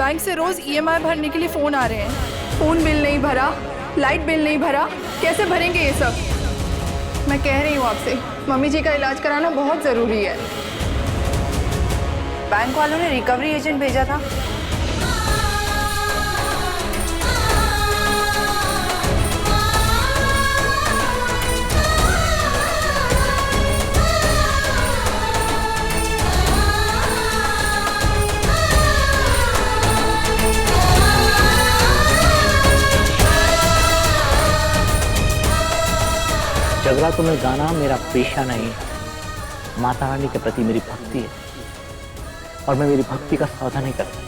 Bank से रोज EMI भरने के लिए फोन आ रहे हैं। फोन बिल नहीं भरा, लाइट बिल नहीं भरा, कैसे भरेंगे ये सब? मैं कह रही हूँ आपसे, मम्मी जी का इलाज कराना बहुत ज़रूरी है। बैंक वालों ने रिकवरी एजेंट भेजा था। झगड़ा तो मैं गाना मेरा पेशा नहीं है। माता रानी के प्रति मेरी भक्ति है और मैं मेरी भक्ति का सौदा नहीं कर सकता।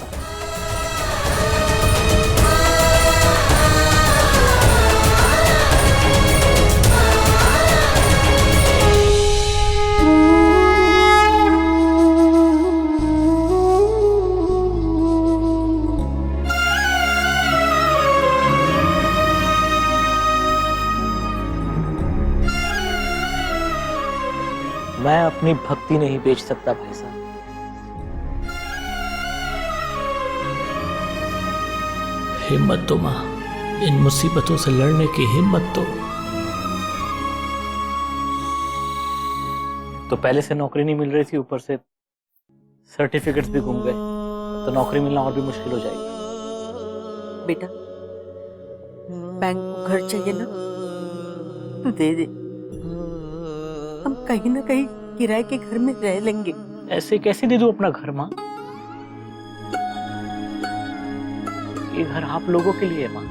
मैं अपनी भक्ति नहीं बेच सकता भाई साहब। हिम्मत दो माँ, इन मुसीबतों से लड़ने की हिम्मत दो। तो पहले से नौकरी नहीं मिल रही थी, ऊपर से सर्टिफिकेट्स भी घूम गए, तो नौकरी मिलना और भी मुश्किल हो जाएगी। बेटा, बैंक को घर चाहिए ना, तो दे दे। हम कहीं ना कहीं किराए के घर में रह लेंगे। ऐसे कैसे दे दूं अपना घर माँ? ये घर आप लोगों के लिए है माँ,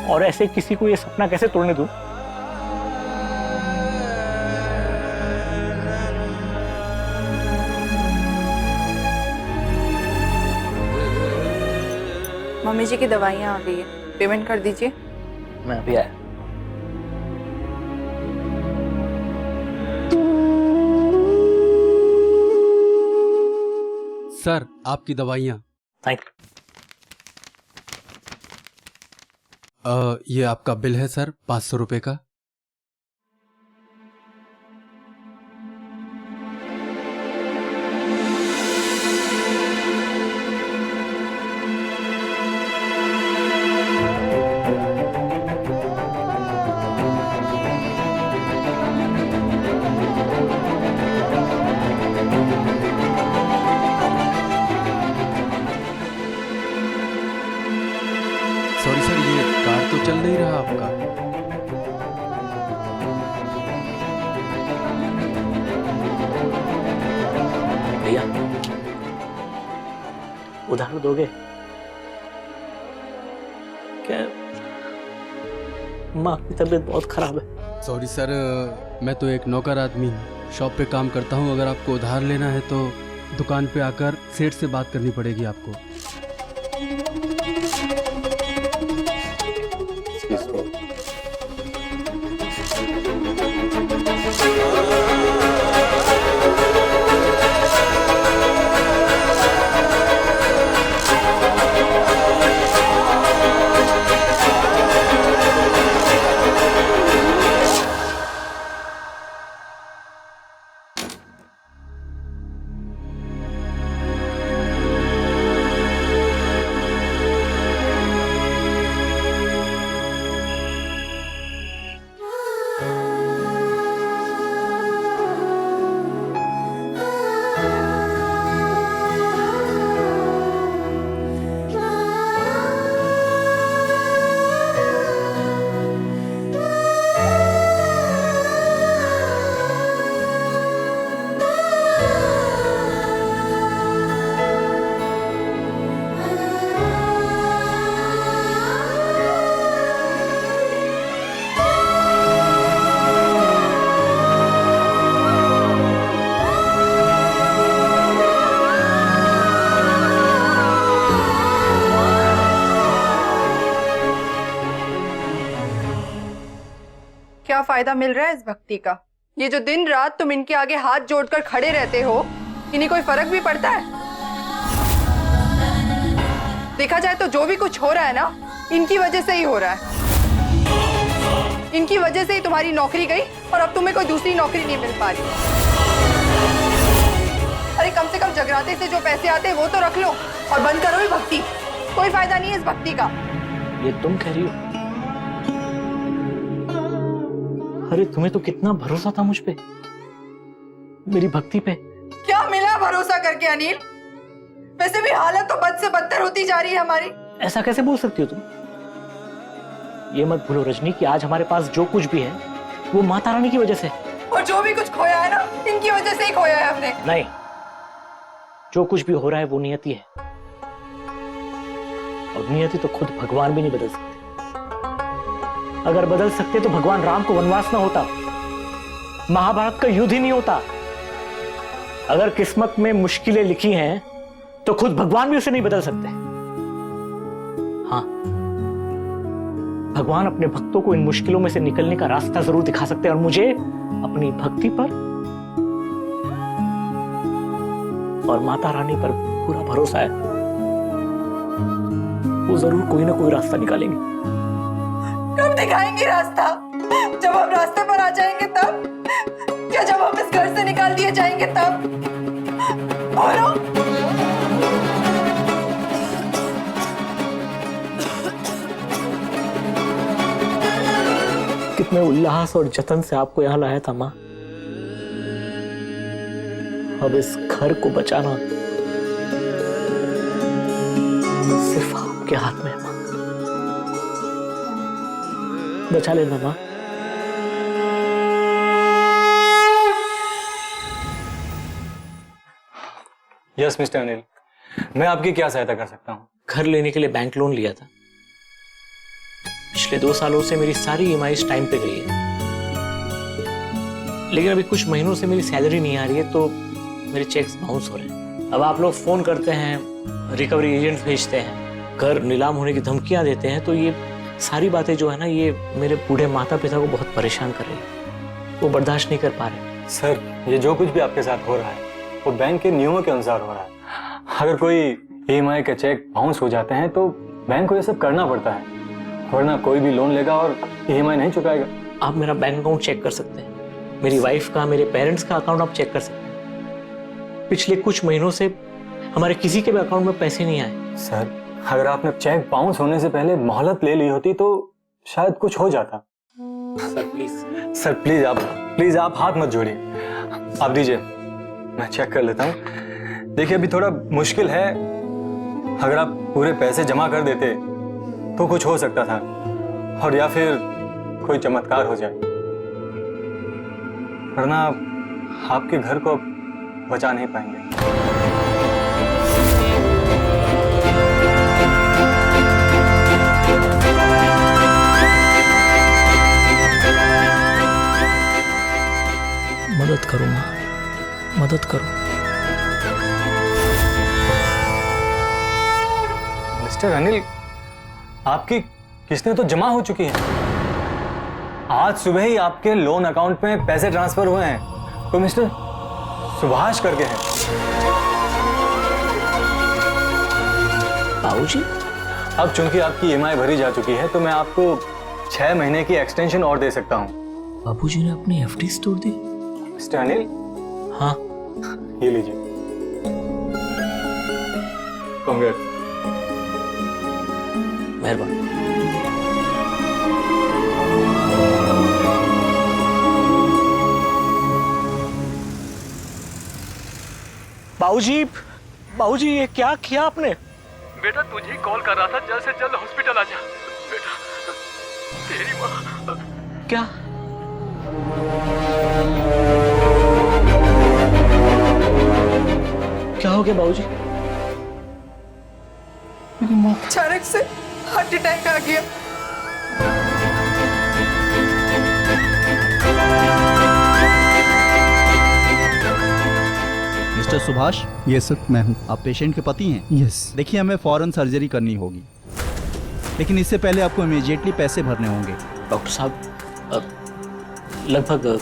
और ऐसे किसी को ये सपना कैसे तोड़ने दूं? मम्मी जी की दवाइयाँ आ गई है, पेमेंट कर दीजिए। मैं अभी आया। सर, आपकी दवाइयाँ। Thank you. ये आपका बिल है सर, 500 रुपए का। सॉरी सर, ये कार्ड तो चल नहीं रहा आपका। भैया, उधार दोगे क्या? माँ की तबीयत बहुत खराब है। सॉरी सर, मैं तो एक नौकर आदमी हूँ, शॉप पे काम करता हूँ। अगर आपको उधार लेना है तो दुकान पे आकर सेठ से बात करनी पड़ेगी आपको। क्या फायदा मिल रहा है इस भक्ति का? ये जो दिन रात तुम इनके आगे हाथ जोड़कर खड़े रहते हो, इन्हें कोई फर्क भी पड़ता है? देखा जाए तो जो भी कुछ हो रहा है ना, इनकी वजह से ही हो रहा है। इनकी वजह से ही तुम्हारी नौकरी गई और अब तुम्हें कोई दूसरी नौकरी नहीं मिल पा रही। अरे कम से कम जगराते से जो पैसे आते हैं वो तो रख लो और बंद करो ही भक्ति। कोई फायदा नहीं है इस भक्ति का। ये तुम कह रही हो? अरे तुम्हें तो कितना भरोसा था मुझ पे, मेरी भक्ति पे। क्या मिला भरोसा करके अनिल? वैसे भी हालत तो बद से बदतर होती जा रही है हमारी। ऐसा कैसे बोल सकती हो तुम? ये मत भूलो रजनी कि आज हमारे पास जो कुछ भी है वो माता रानी की वजह से। और जो भी कुछ खोया है ना, इनकी वजह से ही खोया है हमने। नहीं, जो कुछ भी हो रहा है वो नियति है, और नियति तो खुद भगवान भी नहीं बदल सकते। अगर बदल सकते तो भगवान राम को वनवास ना होता, महाभारत का युद्ध ही नहीं होता। अगर किस्मत में मुश्किलें लिखी हैं तो खुद भगवान भी उसे नहीं बदल सकते। हाँ, भगवान अपने भक्तों को इन मुश्किलों में से निकलने का रास्ता जरूर दिखा सकते हैं, और मुझे अपनी भक्ति पर और माता रानी पर पूरा भरोसा है। वो जरूर कोई ना कोई रास्ता निकालेंगे। कब दिखाएंगे रास्ता? जब हम रास्ते पर आ जाएंगे तब? क्या जब हम इस घर से निकाल दिए जाएंगे तब? बोलो। कितने उल्लास और जतन से आपको यहां लाया था मां। अब इस घर को बचाना सिर्फ आपके हाथ में है मां। बचा लेना मां। यस मिस्टर अनिल, मैं आपकी क्या सहायता कर सकता हूँ? घर लेने के लिए बैंक लोन लिया था। पिछले 2 सालों से मेरी सारी ईएमआई टाइम पे गई है, लेकिन अभी कुछ महीनों से मेरी सैलरी नहीं आ रही है, तो मेरे चेक्स बाउंस हो रहे हैं। अब आप लोग फोन करते हैं, रिकवरी एजेंट्स भेजते हैं, घर नीलाम होने की धमकियां देते हैं, तो ये सारी बातें जो है ना, ये मेरे बूढ़े माता पिता को बहुत परेशान कर रही है। वो बर्दाश्त नहीं कर पा रहे। सर, ये जो कुछ भी आपके साथ हो रहा है वो बैंक के नियमों के अनुसार हो रहा है। अगर कोई ईएमआई के चेक बाउंस हो जाते हैं तो बैंक को ये सब करना पड़ता है, वरना कोई भी लोन लेगा और ईएमआई नहीं चुकाएगा। आप मेरा बैंक अकाउंट चेक कर सकते हैं, मेरी वाइफ का, मेरे पेरेंट्स का अकाउंट आप चेक कर सकते हैं। पिछले कुछ महीनों से हमारे किसी के भी अकाउंट में पैसे नहीं आए। सर, अगर आपने चेक बाउंस होने से पहले मोहलत ले ली होती तो शायद कुछ हो जाता। Sir please. सर प्लीज आप हाथ मत जोड़िए। आप दीजिए, मैं चेक कर लेता हूँ। देखिए, अभी थोड़ा मुश्किल है। अगर आप पूरे पैसे जमा कर देते तो कुछ हो सकता था, और या फिर कोई चमत्कार हो जाए, वरना आपके घर को बचा नहीं पाएंगे। मदद करो माँ, मदद करो। मिस्टर अनिल, आपकी किस्तें तो जमा हो चुकी हैं। आज सुबह ही आपके लोन अकाउंट में पैसे ट्रांसफर हुए हैं। तो मिस्टर सुभाष करके हैं। बाबूजी, अब चूंकि आपकी ईएमआई भरी जा चुकी है तो मैं आपको 6 महीने की एक्सटेंशन और दे सकता हूँ। बाबूजी ने अपनी एफडी तोड़ दी। मिस्टर अनिल, हाँ, ये लीजिए। कांग्रेस। मेहरबानी। बाबूजी, बाबूजी, ये क्या किया आपने? बेटा तुझे कॉल कर रहा था, जल्द से जल्द हॉस्पिटल आ जा। बेटा, तेरी माँ। क्या? क्या हो गया बाबूजी? अचानक से हार्ट अटैक आ गया। मिस्टर सुभाष? यस सर, मैं हूँ। आप पेशेंट के पति हैं? यस। देखिए, हमें फौरन सर्जरी करनी होगी, लेकिन इससे पहले आपको इमीडिएटली पैसे भरने होंगे। डॉक्टर साहब, लगभग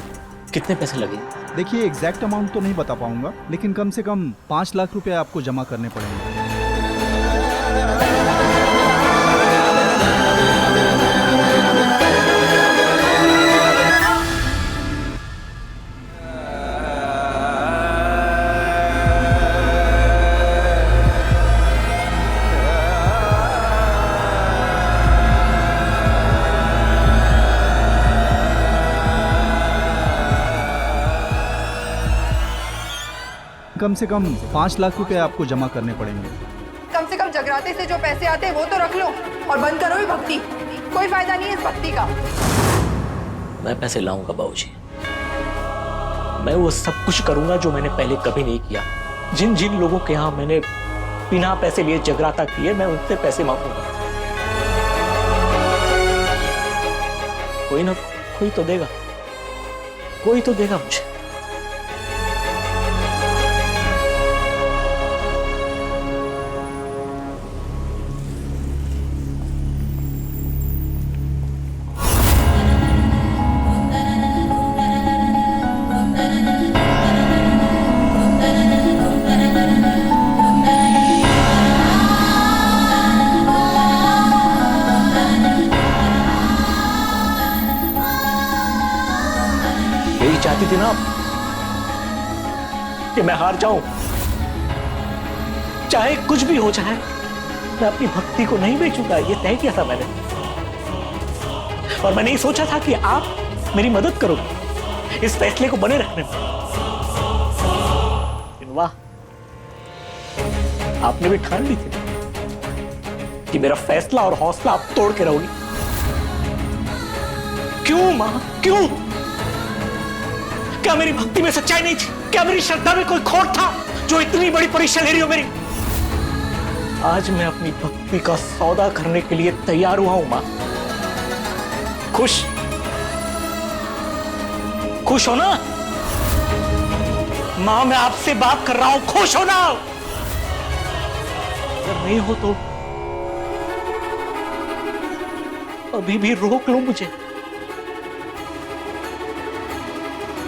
कितने पैसे लगे? देखिए, एग्जैक्ट अमाउंट तो नहीं बता पाऊंगा, लेकिन कम से कम 5 लाख रुपए आपको जमा करने पड़ेंगे। कम से कम 5 लाख रुपए आपको जमा करने पड़ेंगे। कम से कम जगराते से जो पैसे आते हैं वो तो रख लो और बंद करो ये भक्ति। कोई फायदा नहीं है इस भक्ति का। मैं पैसे लाऊंगा बाबूजी। मैं वो सब कुछ करूंगा जो मैंने पहले कभी नहीं किया। जिन जिन लोगों के यहाँ मैंने बिना पैसे लिए जगराता किए, मैं उनसे पैसे मांगूंगा। कोई ना कोई तो देगा, कोई तो देगा मुझे। चाहती थी ना आप कि मैं हार जाऊं, चाहे कुछ भी हो जाए, मैं अपनी भक्ति को नहीं बेचूंगा। ये तय किया था मैंने, और मैंने ये सोचा था कि आप मेरी मदद करोगे इस फैसले को बने रखने में। लेकिन वाह, आपने भी ठान ली थी कि मेरा फैसला और हौसला आप तोड़ के रहोगी। क्यों मां, क्यों? क्या मेरी भक्ति में सच्चाई नहीं थी? क्या मेरी श्रद्धा में कोई खोट था जो इतनी बड़ी परीक्षा ले रही हो मेरी? आज मैं अपनी भक्ति का सौदा करने के लिए तैयार हुआ हूं मां। खुश खुश हो ना मां? मैं आपसे बात कर रहा हूं, खुश हो ना? अगर नहीं हो तो अभी भी रोक लो मुझे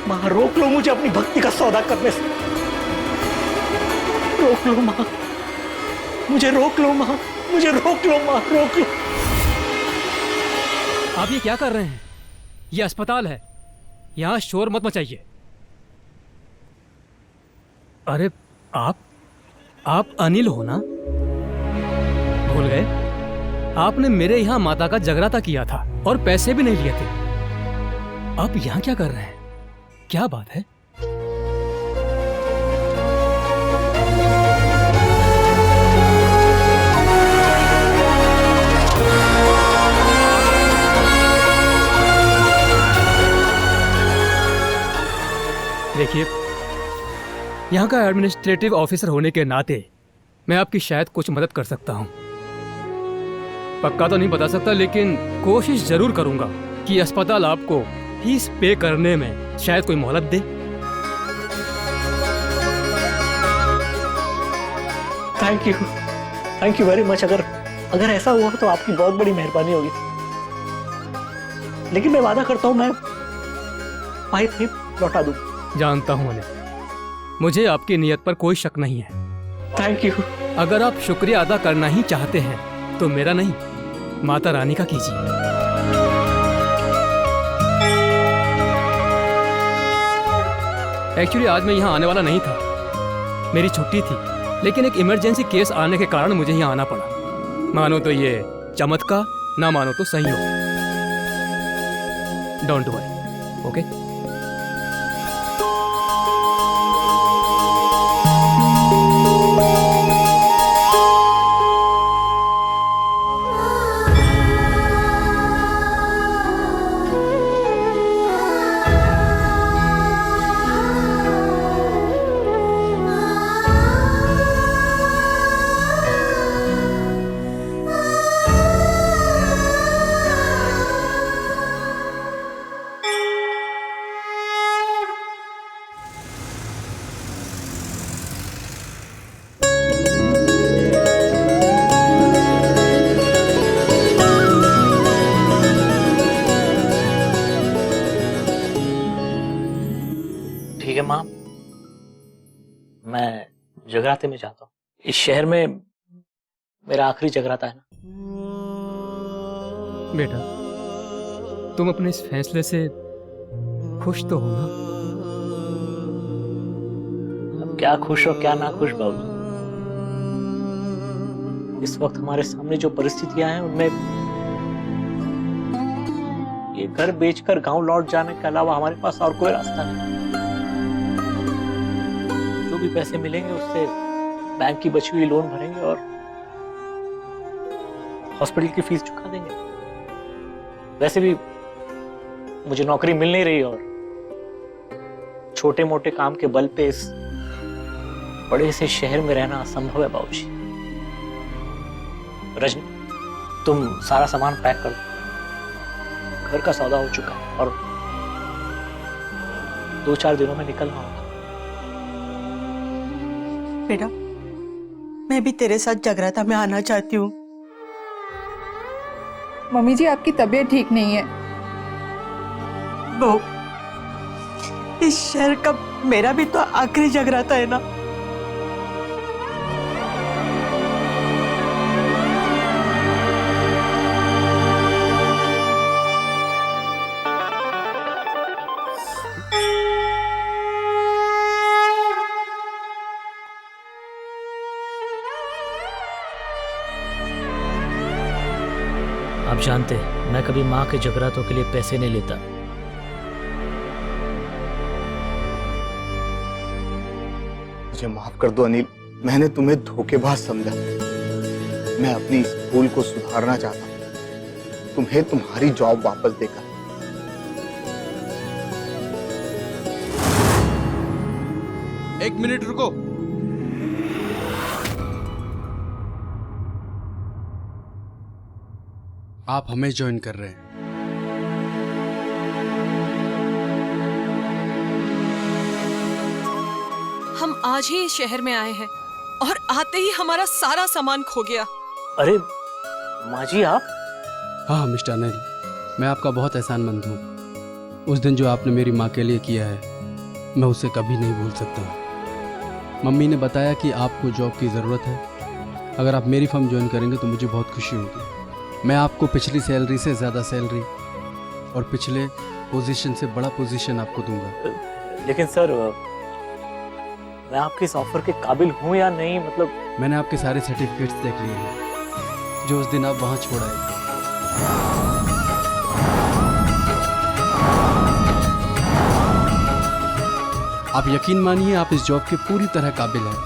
मां, रोक लो मुझे अपनी भक्ति का सौदा करने से। रोक लो मां, मुझे रोक लो मां, मुझे रोक लो मां, रोक लो। आप ये क्या कर रहे हैं? ये अस्पताल है, यहां शोर मत मचाइए। अरे आप अनिल हो ना? भूल गए? आपने मेरे यहां माता का जगराता किया था और पैसे भी नहीं लिए थे। आप यहां क्या कर रहे हैं? क्या बात है? देखिए, यहां का एडमिनिस्ट्रेटिव ऑफिसर होने के नाते मैं आपकी शायद कुछ मदद कर सकता हूं। पक्का तो नहीं बता सकता, लेकिन कोशिश जरूर करूंगा कि अस्पताल आपको फीस पे करने में शायद कोई मोहलत दे। Thank you very much. अगर ऐसा हुआ तो आपकी बहुत बड़ी मेहरबानी होगी। लेकिन मैं वादा करता हूं, मैं पाइप लौटा दूं। जानता हूं अनिल, मुझे आपकी नीयत पर कोई शक नहीं है। Thank you. अगर आप शुक्रिया अदा करना ही चाहते हैं तो मेरा नहीं, माता रानी का कीजिए। एक्चुअली आज मैं यहाँ आने वाला नहीं था, मेरी छुट्टी थी, लेकिन एक इमरजेंसी केस आने के कारण मुझे यहाँ आना पड़ा। मानो तो ये चमत्कार, ना मानो तो संयोग। Don't worry, okay? ठीक है मां, मैं जगराते में जाता हूँ। इस शहर में मेरा आखिरी जगराता है ना। बेटा, तुम अपने इस फैसले से खुश तो हो ना? अब क्या खुश और क्या ना खुश बाबू। इस वक्त हमारे सामने जो परिस्थितियां हैं उनमें ये घर बेचकर गांव लौट जाने के अलावा हमारे पास और कोई रास्ता नहीं। जो भी पैसे मिलेंगे उससे बैंक की बची हुई लोन भरेंगे और हॉस्पिटल की फीस चुका देंगे। वैसे भी मुझे नौकरी मिल नहीं रही और छोटे मोटे काम के बल पे इस बड़े से शहर में रहना असंभव है बाबूजी। रजनी, तुम सारा सामान पैक कर दो, घर का सौदा हो चुका है और 2-4 दिनों में निकलना होगा। बेटा, मैं भी तेरे साथ जगराता में आना चाहती हूँ। मम्मी जी आपकी तबीयत ठीक नहीं है। बहू, इस शहर का मेरा भी तो आखिरी जगराता है ना। आप जानते हैं, मैं कभी माँ के जगरातों के लिए पैसे नहीं लेता। मुझे माफ कर दो अनिल, मैंने तुम्हें धोखेबाज समझा। मैं अपनी इस भूल को सुधारना चाहता हूँ, तुम्हें तुम्हारी जॉब वापस देकर। एक मिनट रुको। आप हमें ज्वाइन कर रहे हैं। हम आज ही इस शहर में आए हैं और आते ही हमारा सारा सामान खो गया। अरे माँ जी, आप? हाँ मिस्टर अनिल, मैं आपका बहुत एहसानमंद हूँ। उस दिन जो आपने मेरी माँ के लिए किया है, मैं उसे कभी नहीं भूल सकता। मम्मी ने बताया कि आपको जॉब की ज़रूरत है। अगर आप मेरी फर्म ज्वाइन करेंगे तो मुझे बहुत खुशी होगी। मैं आपको पिछली सैलरी से ज़्यादा सैलरी और पिछले पोजीशन से बड़ा पोजीशन आपको दूंगा। लेकिन सर, मैं आपके इस ऑफर के काबिल हूँ या नहीं? मतलब मैंने आपके सारे सर्टिफिकेट्स देख लिए हैं जो उस दिन आप वहाँ छोड़ आए थे। आप यकीन मानिए, आप इस जॉब के पूरी तरह काबिल हैं।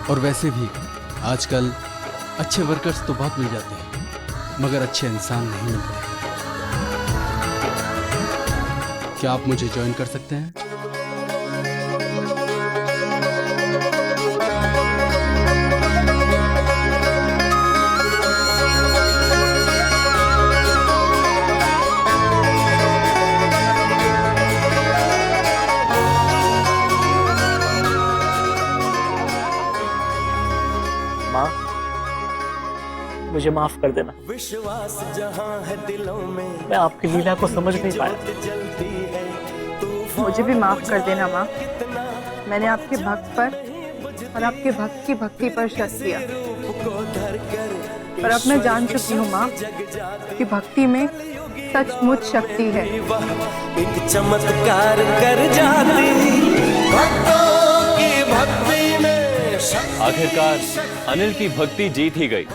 और वैसे भी आजकल अच्छे वर्कर्स तो बहुत मिल जाते हैं, मगर अच्छे इंसान नहीं मिलते। क्या आप मुझे ज्वाइन कर सकते हैं? माँ, मुझे माफ कर देना। विश्वास जहां है दिलों में, मैं आपकी लीला को समझ नहीं पाया। मुझे भी माफ कर देना माँ। मैंने आपके भक्त पर और आपके भक्त की भक्ति पर शक किया, पर अब मैं जान चुकी हूँ माँ कि भक्ति में सचमुच शक्ति है। एक चमत्कार कर जाती भक्तों की भक्ति में। आखिरकार अनिल की भक्ति जीत ही गई।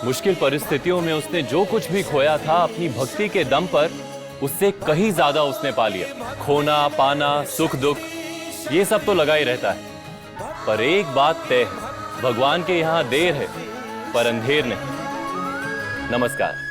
मुश्किल परिस्थितियों में उसने जो कुछ भी खोया था, अपनी भक्ति के दम पर उससे कहीं ज्यादा उसने पा लिया। खोना पाना, सुख दुख, ये सब तो लगा ही रहता है, पर एक बात तय है, भगवान के यहाँ देर है पर अंधेर नहीं। नमस्कार।